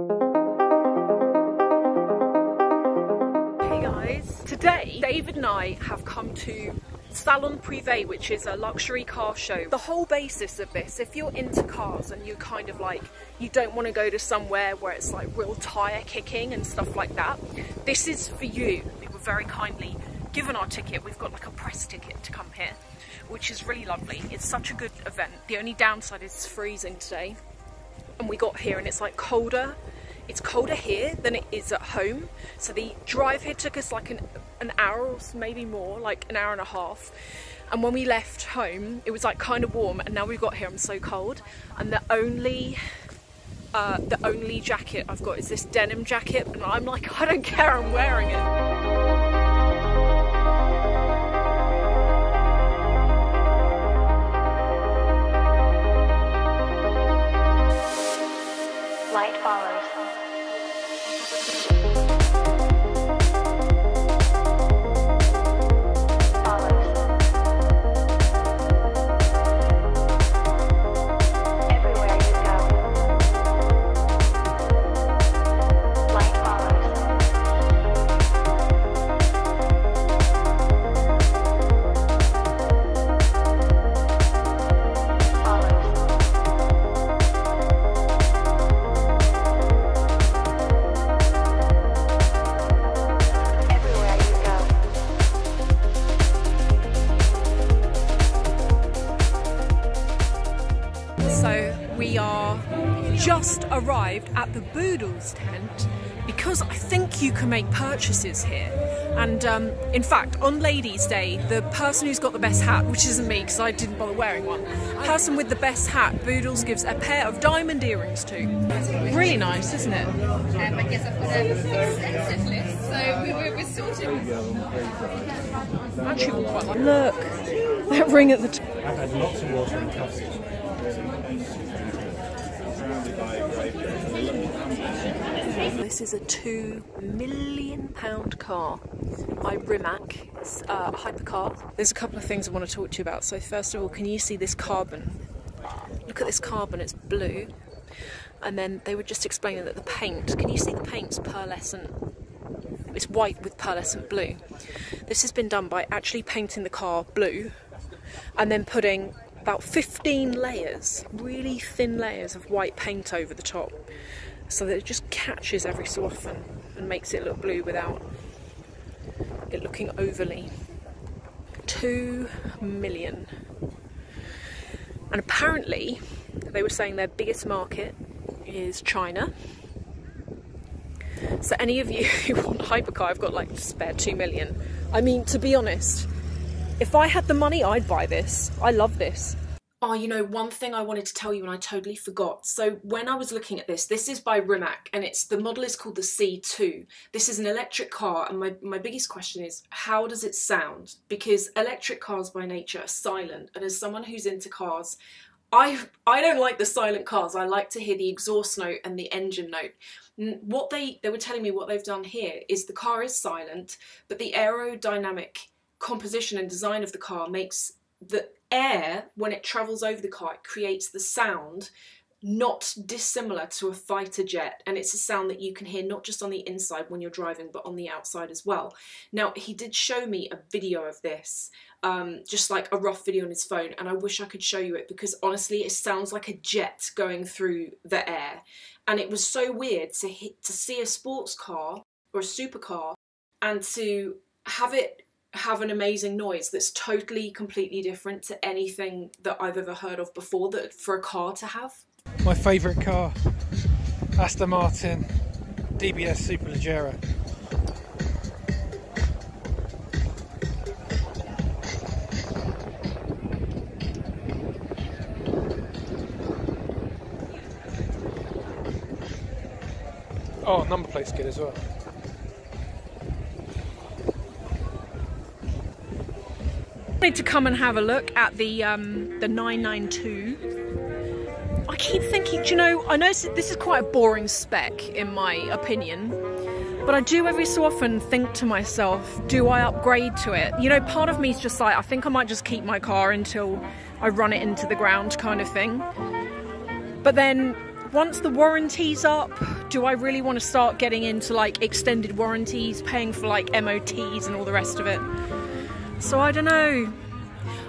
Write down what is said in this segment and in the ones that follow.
Hey guys, today David and I have come to Salon Prive, which is a luxury car show. The whole basis of this, if you're into cars and you kind of like, you don't want to go to somewhere where it's like real tire kicking and stuff like that, this is for you. We were very kindly given our ticket. We've got like a press ticket to come here, which is really lovely. It's such a good event. The only downside is it's freezing today, and we got here and it's like colder. It's colder here than it is at home. So the drive here took us like an hour or maybe more, like an hour and a half. And when we left home, it was like kind of warm, and now we got here, I'm so cold. And the only jacket I've got is this denim jacket, and I'm like, I don't care, I'm wearing it. Light follows. We are just arrived at the Boodles tent because I think you can make purchases here. And in fact, on Ladies' Day, the person who's got the best hat, which isn't me because I didn't bother wearing one, person with the best hat, Boodles gives a pair of diamond earrings to. Really nice, isn't it? I guess I've got an extensive list, so we're sorted. Actually, we'll quite like. Look, that ring at the top. I've had lots of water and coffee. This is a £2 million car by Rimac. It's a hypercar. There's a couple of things I want to talk to you about. So first of all, can you see this carbon? Look at this carbon, it's blue. And then they were just explaining that the paint, can you see the paint's pearlescent? It's white with pearlescent blue. This has been done by actually painting the car blue and then putting about 15 layers, really thin layers of white paint over the top, so that it just catches every so often and makes it look blue without it looking overly. 2 million. And apparently they were saying their biggest market is China. So any of you who want a hypercar, I've got like spare 2 million. I mean, to be honest, if I had the money, I'd buy this. I love this. Oh, you know, one thing I wanted to tell you and I totally forgot. So when I was looking at this is by Rimac, and the model is called the C2. This is an electric car, and my biggest question is, how does it sound? Because electric cars by nature are silent, and as someone who's into cars, I don't like the silent cars. I like to hear the exhaust note and the engine note. What they were telling me what they've done here is the car is silent, but the aerodynamic composition and design of the car makes the air, when it travels over the car, it creates the sound not dissimilar to a fighter jet, and it's a sound that you can hear not just on the inside when you're driving but on the outside as well. Now, he did show me a video of this, just like a rough video on his phone, and I wish I could show you it because honestly it sounds like a jet going through the air, and it was so weird to see a sports car or a supercar and to have it have an amazing noise that's totally completely different to anything that I've ever heard of before, that for a car to have. My favourite car, Aston Martin DBS Superleggera. Oh, number plate's good as well. I need to come and have a look at the 992. I keep thinking, do you know, I know this is quite a boring spec in my opinion, but I do every so often think to myself, do I upgrade to it? You know, part of me is just like, I think I might just keep my car until I run it into the ground kind of thing. But then once the warranty's up, do I really want to start getting into like extended warranties, paying for like MOTs and all the rest of it? So I don't know.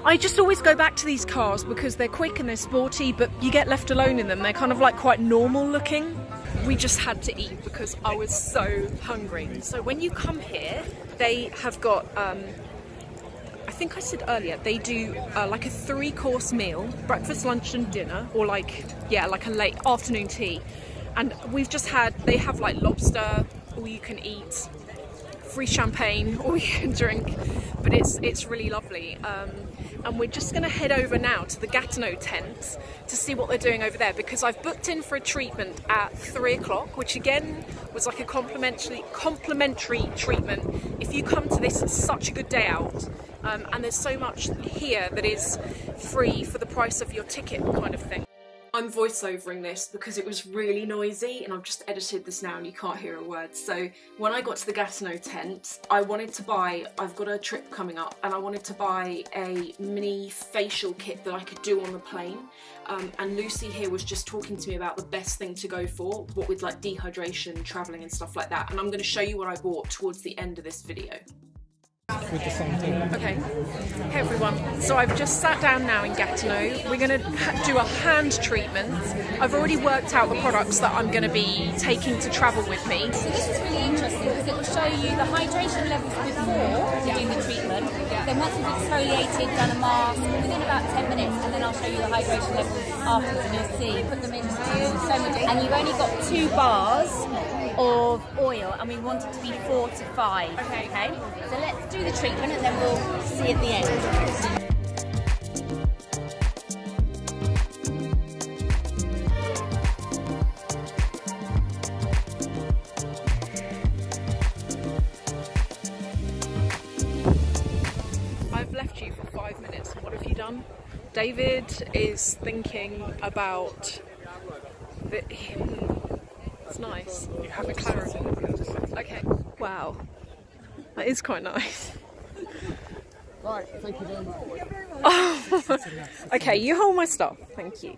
I just always go back to these cars because they're quick and they're sporty, but you get left alone in them. They're kind of like quite normal looking. We just had to eat because I was so hungry. So when you come here, they have got, I think I said earlier, they do like a 3-course meal, breakfast, lunch and dinner, or like, yeah, like a late afternoon tea. And we've just had, they have like lobster, all you can eat, free champagne, all you can drink, but it's really lovely. And we're just going to head over now to the Gatineau tent to see what they're doing over there, because I've booked in for a treatment at 3 o'clock, which again was like a complimentary treatment. If you come to this, it's such a good day out, and there's so much here that is free for the price of your ticket kind of thing. I'm voiceovering this because it was really noisy, and I've just edited this now and you can't hear a word. So when I got to the Gatineau tent, I wanted to buy, I've got a trip coming up, and I wanted to buy a mini facial kit that I could do on the plane. And Lucy here was just talking to me about the best thing to go for, what with like dehydration, travelling and stuff like that. And I'm going to show you what I bought towards the end of this video. With the same thing. Okay, hey everyone, so I've just sat down now in Gatineau. We're going to do a hand treatment. I've already worked out the products that I'm going to be taking to travel with me. So this is really interesting because it will show you the hydration levels before doing the treatment. Then once you've exfoliated, done a mask, within about 10 minutes, and then I'll show you the hydration levels afterwards, and you'll see. Put them into so much, and you've only got 2 bars of oil, and we want it to be 4 to 5. Okay. So let's do the treatment and then we'll see at the end. I've left you for 5 minutes. What have you done? David is thinking about the... It's nice. You have a McLaren. Okay. Wow. That is quite nice. Right, thank you very much. Oh. Okay, you hold my stuff. Thank you.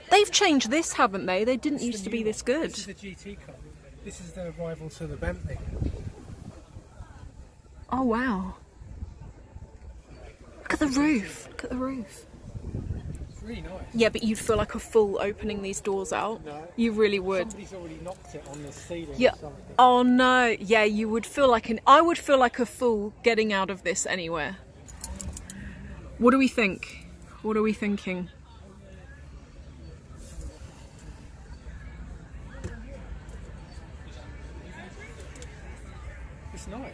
They've changed this, haven't they? They didn't used to be this good. This is the GT car. This is the rival to the Bentley. Oh wow. Look at the roof. Look at the roof. Really nice. Yeah, but you'd feel like a fool opening these doors out. No. You really would. Somebody's already knocked it on the ceiling Yeah. or something. Oh no. Yeah, you would feel like I would feel like a fool getting out of this anywhere. What do we think? What are we thinking? It's nice.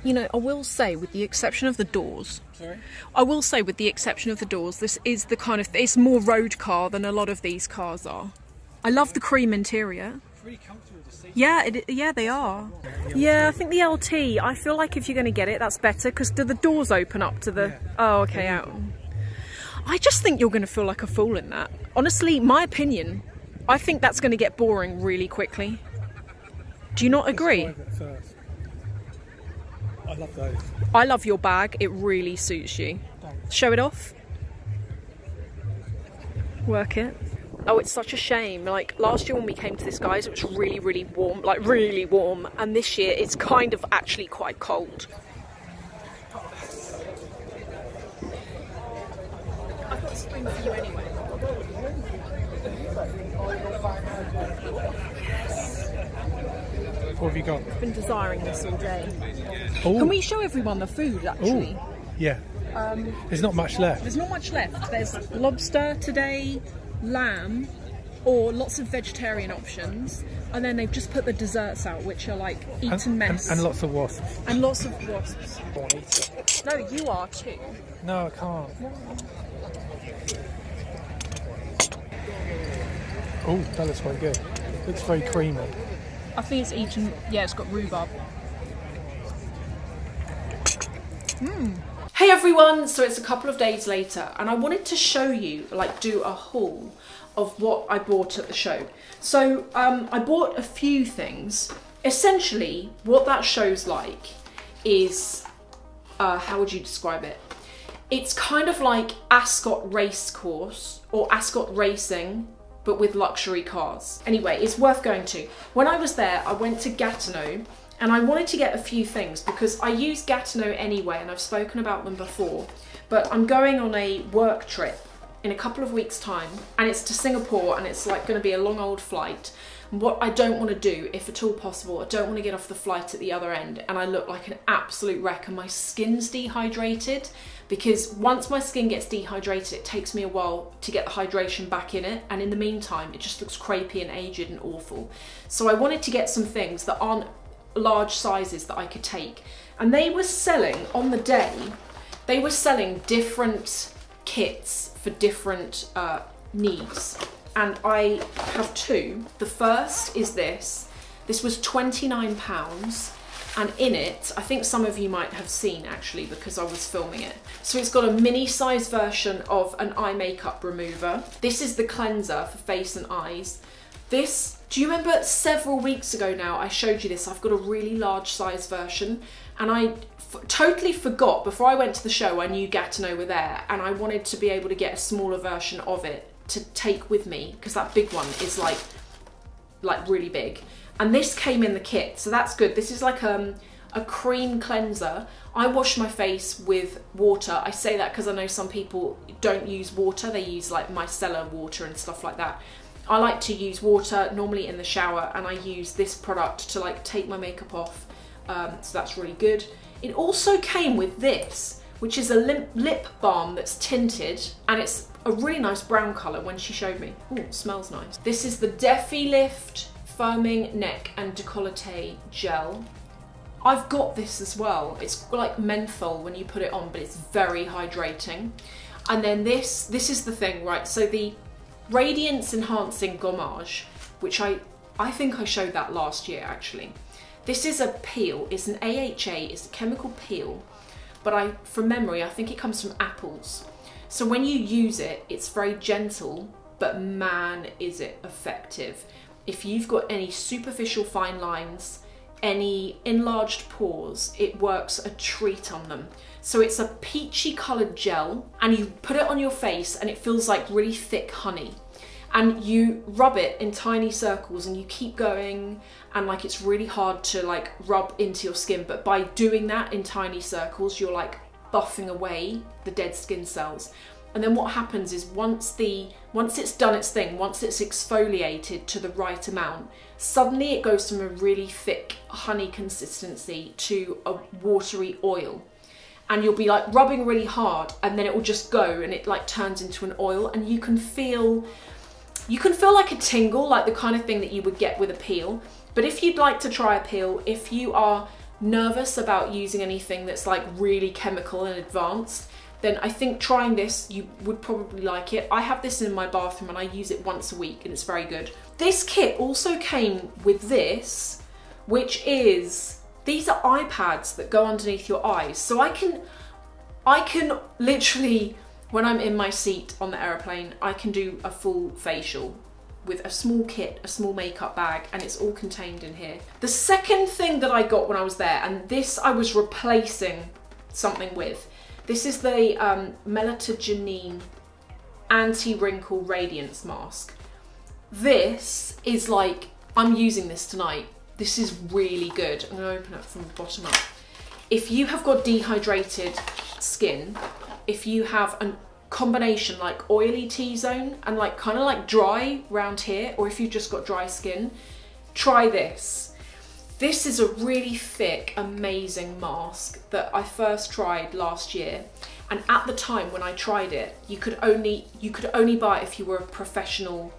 You know, I will say, with the exception of the doors, Sorry? I will say with the exception of the doors, this is the kind of, it's more road car than a lot of these cars are. I love the cream interior. It's really comfortable to see. Yeah, yeah, they are. Yeah, I think the LT, I feel like if you're going to get it, that's better, because do the doors open up to the... Yeah. Oh, okay, out. I just think you're going to feel like a fool in that. Honestly, my opinion, I think that's going to get boring really quickly. Do you not agree? Let's drive it first. I love those. I love your bag, it really suits you. Thanks. Show it off. Work it. Oh, it's such a shame. Like, last year when we came to this, guys, it was really, really warm. Like, really warm. And this year, it's kind of actually quite cold. I've got a spring for you anyway. What have you got? I've been desiring this all day. Ooh. Can we show everyone the food, actually? Ooh. Yeah. There's not much left. There's not much left. There's lobster today, lamb, or lots of vegetarian options. And then they've just put the desserts out, which are like eat and mess. And lots of wasps. And lots of wasps. I won't eat it. No, you are too. No, I can't. Oh, that looks quite good. Looks very creamy. I think it's eaten, yeah, it's got rhubarb. Hey everyone, so it's a couple of days later and I wanted to show you, like do a haul of what I bought at the show. So I bought a few things. Essentially, what that show's like is, how would you describe it? It's kind of like Ascot Racecourse or Ascot Racing, but with luxury cars. Anyway, it's worth going to. When I was there, I went to Gatineau and I wanted to get a few things because I use Gatineau anyway and I've spoken about them before, but I'm going on a work trip in a couple of weeks' time and it's to Singapore and it's like going to be a long old flight. And what I don't want to do, if at all possible, I don't want to get off the flight at the other end and I look like an absolute wreck and my skin's dehydrated, because once my skin gets dehydrated, it takes me a while to get the hydration back in it, and in the meantime, it just looks crepey and aged and awful. So I wanted to get some things that aren't large sizes that I could take. And they were selling, on the day, they were selling different kits for different needs. And I have two. The first is this. This was £29. And in it, I think some of you might have seen actually because I was filming it. So it's got a mini size version of an eye makeup remover. This is the cleanser for face and eyes. This, do you remember several weeks ago now, I showed you this. I've got a really large size version and I totally forgot. Before I went to the show, I knew Gatineau were there and I wanted to be able to get a smaller version of it to take with me because that big one is like really big. And this came in the kit, so that's good. This is like a cream cleanser. I wash my face with water. I say that because I know some people don't use water. They use like micellar water and stuff like that. I like to use water normally in the shower, and I use this product to like take my makeup off. So that's really good. It also came with this, which is a lip balm that's tinted, and it's a really nice brown colour when she showed me. Oh, it smells nice. This is the Defi Lift Firming Neck and Decollete Gel. I've got this as well. It's like menthol when you put it on, but it's very hydrating. And then this is the thing, right? So the Radiance Enhancing Gommage, which I think I showed that last year actually. This is a peel, it's an AHA, it's a chemical peel, but from memory, I think it comes from apples. So when you use it, it's very gentle, but man, is it effective. If you've got any superficial fine lines, any enlarged pores, it works a treat on them. So it's a peachy coloured gel and you put it on your face and it feels like really thick honey. And you rub it in tiny circles and you keep going, and like it's really hard to like rub into your skin, but by doing that in tiny circles, you're like buffing away the dead skin cells. And then what happens is once it's done its thing, once it's exfoliated to the right amount, suddenly it goes from a really thick honey consistency to a watery oil. And you'll be like rubbing really hard and then it will just go and it like turns into an oil, and you can feel like a tingle, like the kind of thing that you would get with a peel. But if you'd like to try a peel, if you are nervous about using anything that's like really chemical and advanced, then I think trying this, you would probably like it. I have this in my bathroom and I use it once a week and it's very good. This kit also came with this, which is, these are eye pads that go underneath your eyes. So I can literally, when I'm in my seat on the aeroplane, I can do a full facial with a small kit, a small makeup bag, and it's all contained in here. The second thing that I got when I was there, and this I was replacing something with, this is the Melatogenine Anti-Wrinkle Radiance Mask. This is like, I'm using this tonight. This is really good. I'm gonna open it from the bottom up. If you have got dehydrated skin, if you have a combination like oily T-zone and like kind of like dry round here, or if you've just got dry skin, try this. This is a really thick, amazing mask that I first tried last year. And at the time when I tried it, you could only buy it if you were a professional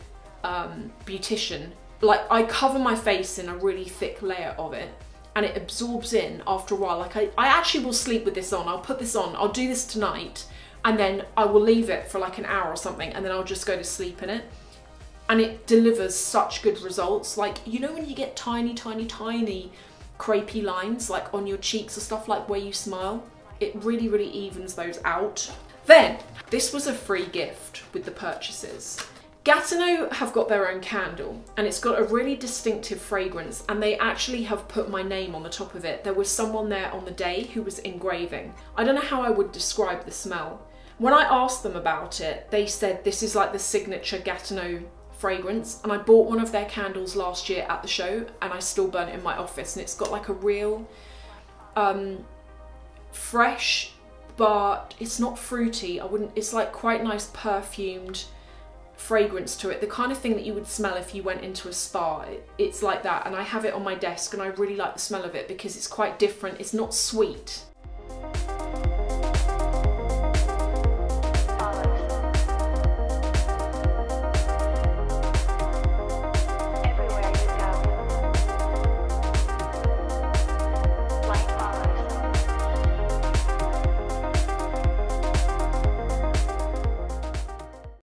beautician. Like, I cover my face in a really thick layer of it and it absorbs in after a while. Like I actually will sleep with this on. I'll put this on, I'll do this tonight, and then I will leave it for like an hour or something, and then I'll just go to sleep in it. And it delivers such good results. Like, you know when you get tiny, tiny, tiny crepey lines like on your cheeks or stuff, like where you smile? It really, really evens those out. Then, this was a free gift with the purchases. Gatineau have got their own candle and it's got a really distinctive fragrance, and they actually have put my name on the top of it. There was someone there on the day who was engraving. I don't know how I would describe the smell. When I asked them about it, they said this is like the signature Gatineau fragrance, and I bought one of their candles last year at the show and I still burn it in my office, and it's got like a real fresh, but it's not fruity. It's like quite nice perfumed fragrance to it, the kind of thing that you would smell if you went into a spa. It's like that, and I have it on my desk and I really like the smell of it because it's quite different. It's not sweet.